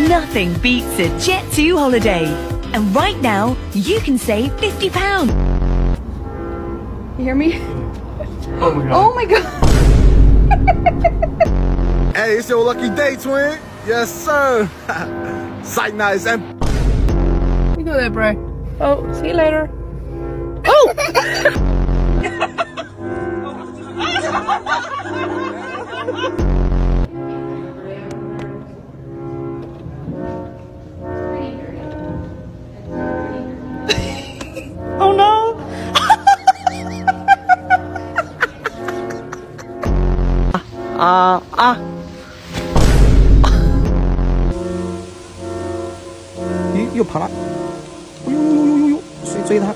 Nothing beats a Jet2 holiday. And right now, you can save £50. You hear me? Oh my god. Oh my god. Hey, it's your lucky day, twin. Yes, sir. Sight nice and. You go there, bro. Oh, see you later. Oh! Oh no!咦，又跑了！哎呦呦呦呦呦，谁追他？